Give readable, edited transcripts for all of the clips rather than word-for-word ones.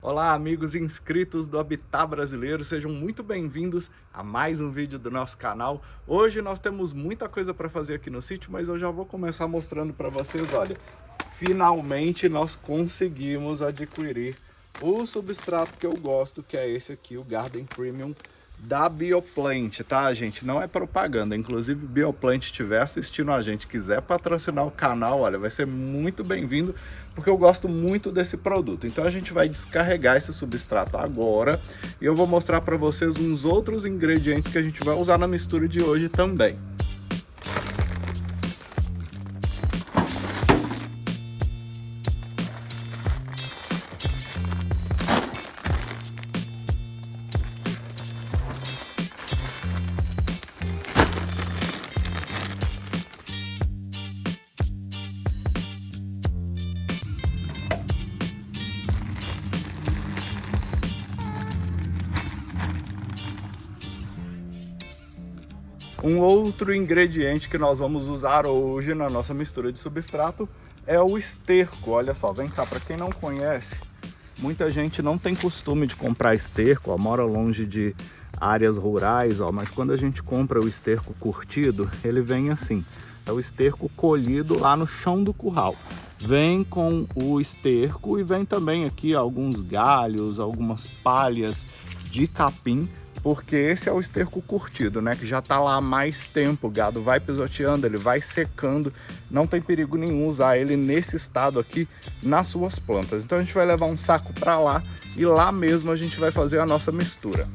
Olá, amigos inscritos do Habitat Brasileiro, sejam muito bem-vindos a mais um vídeo do nosso canal. Hoje nós temos muita coisa para fazer aqui no sítio, mas eu já vou começar mostrando para vocês, olha, finalmente nós conseguimos adquirir o substrato que eu gosto, que é esse aqui, o Garden Premium da Bioplant, tá, gente? Não é propaganda, inclusive Bioplant estiver assistindo a gente, quiser patrocinar o canal, olha, vai ser muito bem-vindo, porque eu gosto muito desse produto. Então a gente vai descarregar esse substrato agora e eu vou mostrar para vocês uns outros ingredientes que a gente vai usar na mistura de hoje também. Um outro ingrediente que nós vamos usar hoje na nossa mistura de substrato é o esterco. Olha só, vem cá, para quem não conhece, muita gente não tem costume de comprar esterco, ó, mora longe de áreas rurais, ó, mas quando a gente compra o esterco curtido, ele vem assim, é o esterco colhido lá no chão do curral. Vem com o esterco e vem também aqui alguns galhos, algumas palhas de capim, porque esse é o esterco curtido, né, que já tá lá há mais tempo, o gado vai pisoteando, ele vai secando, não tem perigo nenhum usar ele nesse estado aqui nas suas plantas. Então a gente vai levar um saco para lá e lá mesmo a gente vai fazer a nossa mistura.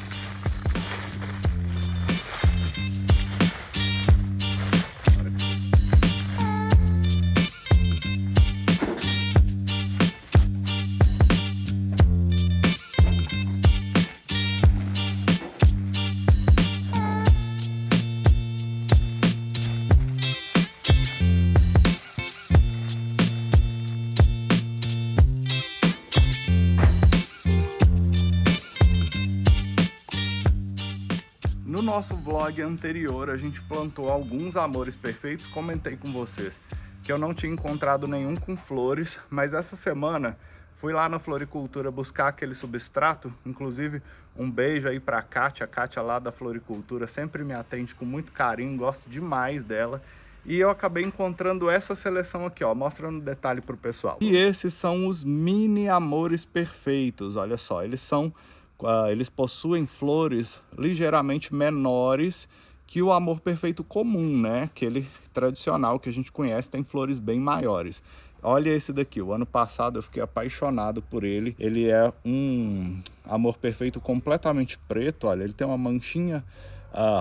No nosso vlog anterior, a gente plantou alguns amores perfeitos, comentei com vocês que eu não tinha encontrado nenhum com flores, mas essa semana fui lá na floricultura buscar aquele substrato, inclusive um beijo aí para a Kátia lá da floricultura, sempre me atende com muito carinho, gosto demais dela. E eu acabei encontrando essa seleção aqui, ó, mostrando detalhe para o pessoal. E esses são os mini amores perfeitos, olha só, eles possuem flores ligeiramente menores que o amor perfeito comum, né? Aquele tradicional que a gente conhece, tem flores bem maiores. Olha esse daqui, o ano passado eu fiquei apaixonado por ele. Ele é um amor perfeito completamente preto, olha, ele tem uma manchinha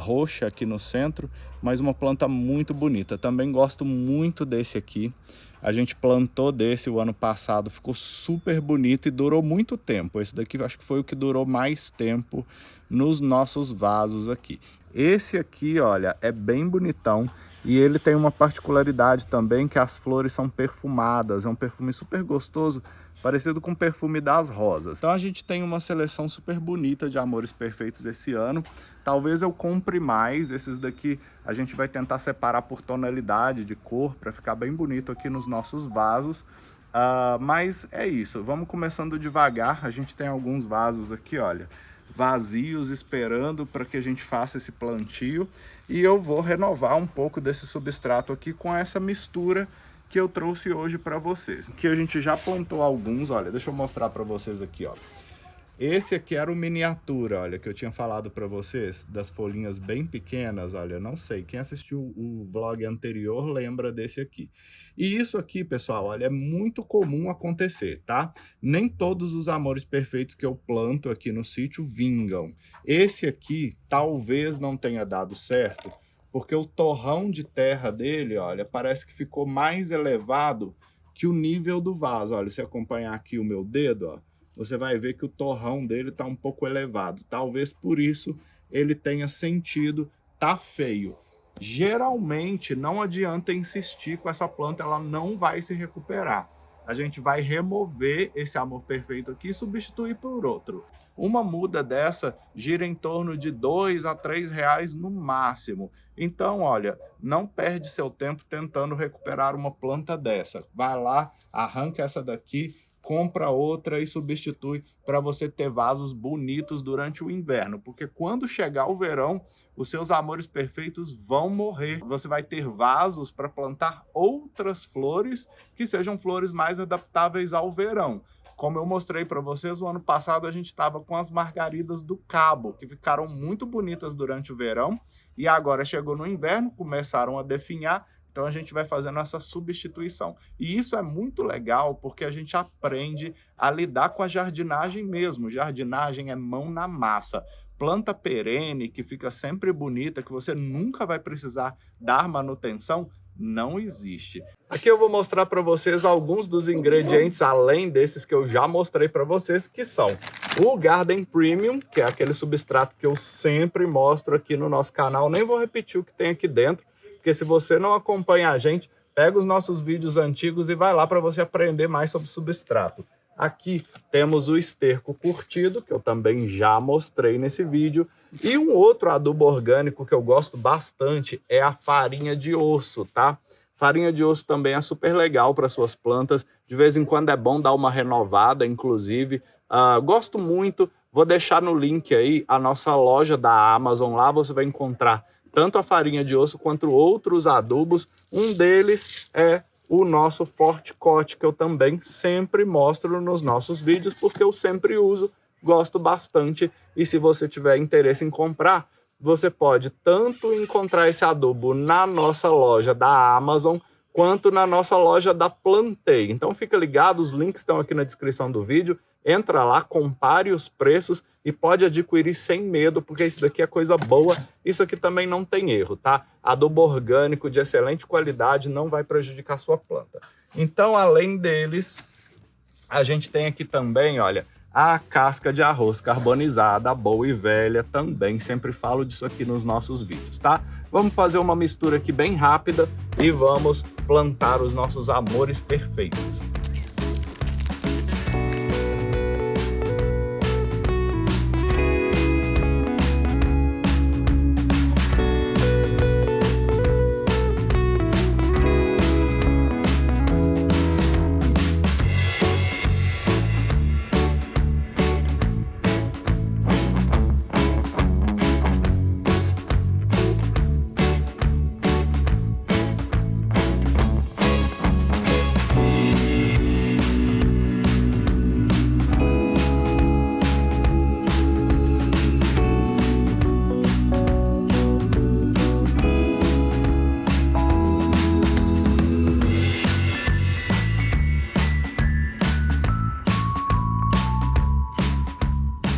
roxa aqui no centro, mas uma planta muito bonita. Também gosto muito desse aqui. A gente plantou desse o ano passado, ficou super bonito e durou muito tempo. Esse daqui acho que foi o que durou mais tempo nos nossos vasos aqui. Esse aqui, olha, é bem bonitão e ele tem uma particularidade também, que as flores são perfumadas. É um perfume super gostoso, parecido com o perfume das rosas. Então a gente tem uma seleção super bonita de amores perfeitos esse ano. Talvez eu compre mais. Esses daqui a gente vai tentar separar por tonalidade de cor, para ficar bem bonito aqui nos nossos vasos. Mas é isso, vamos começando devagar. A gente tem alguns vasos aqui, olha, vazios, esperando para que a gente faça esse plantio. E eu vou renovar um pouco desse substrato aqui com essa mistura que eu trouxe hoje para vocês. Aqui a gente já plantou alguns, olha, deixa eu mostrar para vocês aqui, ó. Esse aqui era o miniatura, olha, que eu tinha falado para vocês, das folhinhas bem pequenas, olha, não sei, quem assistiu o vlog anterior lembra desse aqui. E isso aqui, pessoal, olha, é muito comum acontecer, tá? Nem todos os amores perfeitos que eu planto aqui no sítio vingam. Esse aqui talvez não tenha dado certo, porque o torrão de terra dele, olha, parece que ficou mais elevado que o nível do vaso. Olha, se acompanhar aqui o meu dedo, ó, você vai ver que o torrão dele está um pouco elevado. Talvez por isso ele tenha sentido, tá feio. Geralmente não adianta insistir com essa planta, ela não vai se recuperar. A gente vai remover esse amor perfeito aqui e substituir por outro. Uma muda dessa gira em torno de R$ 2 a R$ 3 no máximo. Então, olha, não perde seu tempo tentando recuperar uma planta dessa. Vai lá, arranca essa daqui, compra outra e substitui para você ter vasos bonitos durante o inverno, porque quando chegar o verão, os seus amores perfeitos vão morrer. Você vai ter vasos para plantar outras flores que sejam flores mais adaptáveis ao verão. Como eu mostrei para vocês, o ano passado a gente estava com as margaridas do Cabo, que ficaram muito bonitas durante o verão, e agora chegou no inverno, começaram a definhar, então a gente vai fazendo essa substituição. E isso é muito legal porque a gente aprende a lidar com a jardinagem mesmo. Jardinagem é mão na massa. Planta perene, que fica sempre bonita, que você nunca vai precisar dar manutenção, não existe. Aqui eu vou mostrar para vocês alguns dos ingredientes, além desses que eu já mostrei para vocês, que são o Garden Premium, que é aquele substrato que eu sempre mostro aqui no nosso canal. Nem vou repetir o que tem aqui dentro, porque se você não acompanha a gente, pega os nossos vídeos antigos e vai lá para você aprender mais sobre substrato. Aqui temos o esterco curtido, que eu também já mostrei nesse vídeo. E um outro adubo orgânico que eu gosto bastante é a farinha de osso, tá? Farinha de osso também é super legal para suas plantas. De vez em quando é bom dar uma renovada, inclusive. Gosto muito. Vou deixar no link aí a nossa loja da Amazon. Lá você vai encontrar tanto a farinha de osso quanto outros adubos. Um deles é o nosso Forte-Kote, que eu também sempre mostro nos nossos vídeos, porque eu sempre uso, gosto bastante. E se você tiver interesse em comprar, você pode tanto encontrar esse adubo na nossa loja da Amazon, quanto na nossa loja da Plantei. Então fica ligado, os links estão aqui na descrição do vídeo. Entra lá, compare os preços e pode adquirir sem medo, porque isso daqui é coisa boa. Isso aqui também não tem erro, tá? Adubo orgânico de excelente qualidade, não vai prejudicar a sua planta. Então, além deles, a gente tem aqui também, olha, a casca de arroz carbonizada, boa e velha, também sempre falo disso aqui nos nossos vídeos, tá? Vamos fazer uma mistura aqui bem rápida e vamos plantar os nossos amores perfeitos.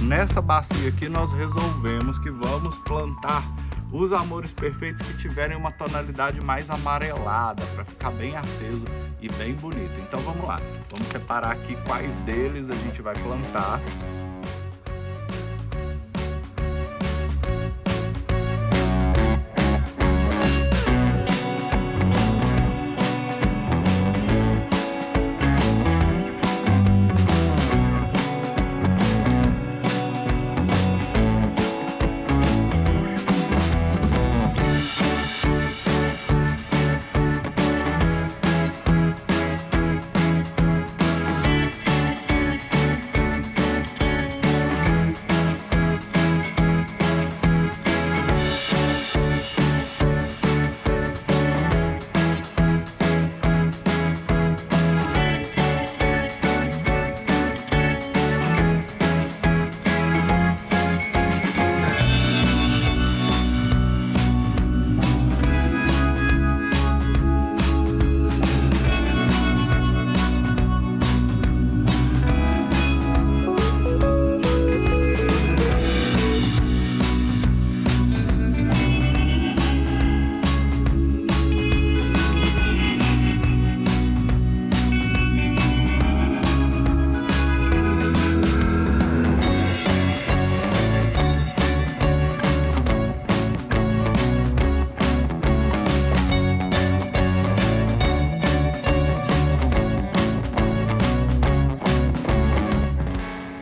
Nessa bacia aqui nós resolvemos que vamos plantar os amores perfeitos que tiverem uma tonalidade mais amarelada, para ficar bem aceso e bem bonito. Então vamos lá, vamos separar aqui quais deles a gente vai plantar.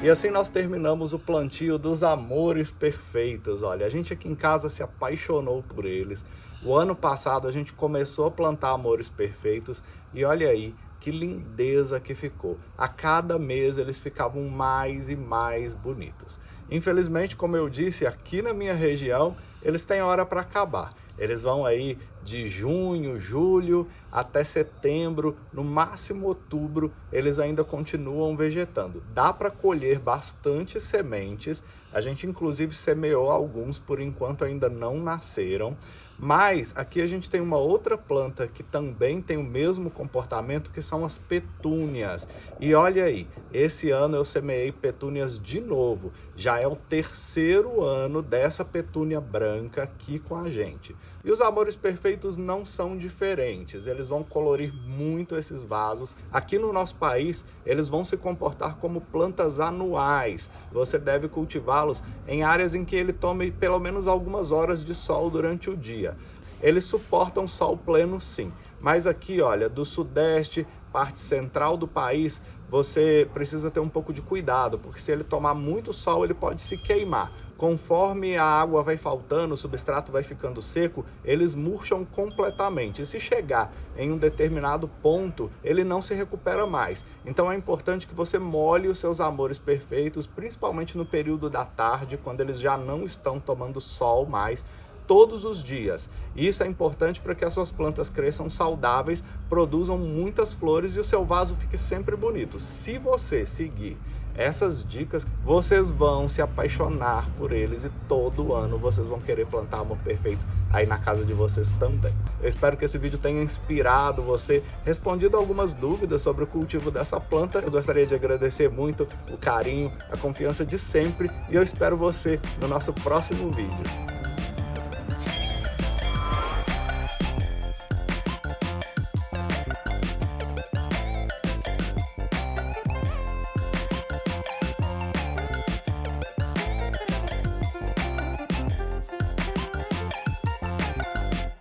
E assim nós terminamos o plantio dos amores perfeitos. Olha, a gente aqui em casa se apaixonou por eles. O ano passado a gente começou a plantar amores perfeitos e olha aí Que lindeza que ficou. A cada mês eles ficavam mais e mais bonitos. Infelizmente, como eu disse, aqui na minha região, eles têm hora para acabar. Eles vão aí de junho, julho até setembro, no máximo outubro, eles ainda continuam vegetando. Dá para colher bastante sementes, a gente inclusive semeou alguns, por enquanto ainda não nasceram. Mas aqui a gente tem uma outra planta que também tem o mesmo comportamento, que são as petúnias. E olha aí, esse ano eu semeei petúnias de novo. Já é o terceiro ano dessa petúnia branca aqui com a gente. E os amores perfeitos não são diferentes, eles vão colorir muito esses vasos. Aqui no nosso país, eles vão se comportar como plantas anuais. Você deve cultivá-los em áreas em que ele tome pelo menos algumas horas de sol durante o dia. Eles suportam sol pleno sim, mas aqui, olha, do sudeste, parte central do país, você precisa ter um pouco de cuidado, porque se ele tomar muito sol, ele pode se queimar. Conforme a água vai faltando, o substrato vai ficando seco, eles murcham completamente. E se chegar em um determinado ponto, ele não se recupera mais. Então é importante que você molhe os seus amores perfeitos, principalmente no período da tarde, quando eles já não estão tomando sol mais, todos os dias. Isso é importante para que as suas plantas cresçam saudáveis, produzam muitas flores e o seu vaso fique sempre bonito. Se você seguir essas dicas, vocês vão se apaixonar por eles e todo ano vocês vão querer plantar amor perfeito aí na casa de vocês também. Eu espero que esse vídeo tenha inspirado você, respondido algumas dúvidas sobre o cultivo dessa planta. Eu gostaria de agradecer muito o carinho, a confiança de sempre e eu espero você no nosso próximo vídeo.